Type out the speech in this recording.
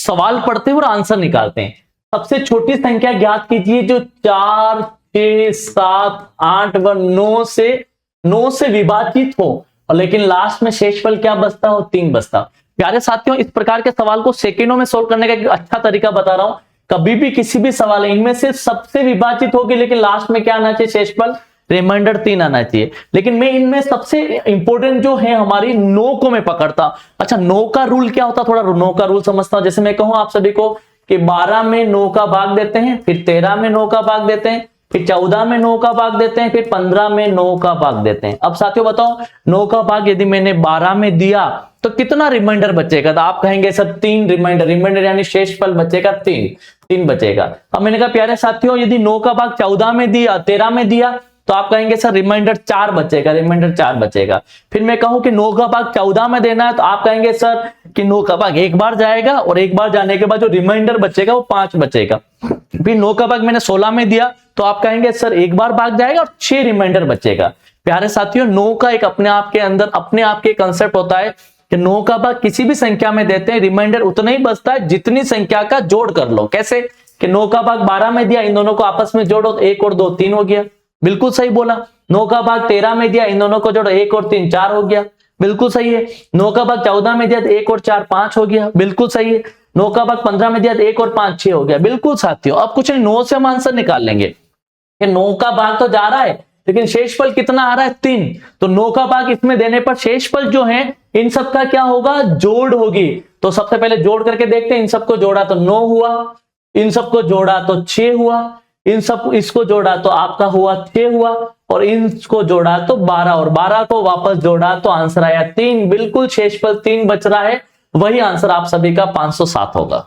सवाल पढ़ते हैं और आंसर निकालते हैं। सबसे छोटी संख्या ज्ञात कीजिए जो 4, 6, 7, 8 व 9 से विभाजित हो और लेकिन लास्ट में शेषफल क्या बचता हो, 3 बचता। प्यारे साथियों, इस प्रकार के सवाल को सेकेंडों में सोल्व करने का एक अच्छा तरीका बता रहा हूं। कभी भी किसी भी सवाल इनमें से सबसे विभाजित होगी लेकिन लास्ट में क्या आना चाहिए, शेषफल, रिमाइंडर 3 आना चाहिए। लेकिन मैं इनमें सबसे इंपॉर्टेंट जो है हमारी 9 को मैं पकड़ता। अच्छा, 9 का रूल क्या होता, थोड़ा 9 का रूल समझता हूं। जैसे मैं कहूं आप सभी को कि 12 में 9 का भाग देते हैं, फिर 13 में 9 का भाग देते हैं, फिर 14 में 9 का भाग देते हैं, फिर 15 में 9 का भाग देते हैं। अब साथियों बताओ, 9 का भाग यदि मैंने 12 में दिया तो कितना रिमाइंडर बचेगा? तो आप कहेंगे सर 3 रिमाइंडर यानी शेषफल बचेगा 3 बचेगा। अब मैंने कहा प्यारे साथियों, यदि 9 का भाग 14 में दिया, 13 में दिया, तो आप कहेंगे सर रिमाइंडर 4 बचेगा। फिर मैं कहूं कि 9 का भाग 14 में देना है, तो आप कहेंगे सर कि 9 का भाग एक बार जाएगा और एक बार जाने के बाद जो रिमाइंडर बचेगा वो 5 बचेगा। फिर 9 का भाग मैंने 16 में दिया, तो आप कहेंगे सर एक बार भाग जाएगा और 6 रिमाइंडर बचेगा। प्यारे साथियों, 9 का एक अपने आप के अंदर अपने आप के कंसेप्ट होता है कि 9 का भाग किसी भी संख्या में देते हैं, रिमाइंडर उतना ही बचता है जितनी संख्या का जोड़ कर लो। कैसे कि 9 का भाग 12 में दिया, इन दोनों को आपस में जोड़ो तो 1 और 2 3 हो गया, बिल्कुल सही बोला। 9 का भाग 13 में दिया, इन दोनों को जोड़ो 1 और 3 4 हो गया, बिल्कुल सही है। 9 का भाग 14 में दिया तो 1 और 4 5 हो गया, बिल्कुल सही है। 9 का भाग 15 में दिया तो 1 और 5 6 हो गया, बिल्कुल साथियों। अब कुछ नहीं, 9 से हम आंसर निकाल लेंगे कि 9 का भाग तो जा रहा है लेकिन शेषफल कितना आ रहा है, 3। तो 9 का भाग इसमें देने पर शेषफल जो है इन सब का क्या होगा, जोड़ होगी। तो सबसे पहले जोड़ करके देखते हैं। इन सबको जोड़ा तो 9 हुआ, इन सबको जोड़ा तो 6 हुआ, इन सब इसको जोड़ा तो आपका हुआ 6 हुआ, और इनको जोड़ा तो 12, और 12 को वापस जोड़ा तो आंसर आया 3। बिल्कुल शेषफल 3 बच रहा है, वही आंसर आप सभी का 507 होगा।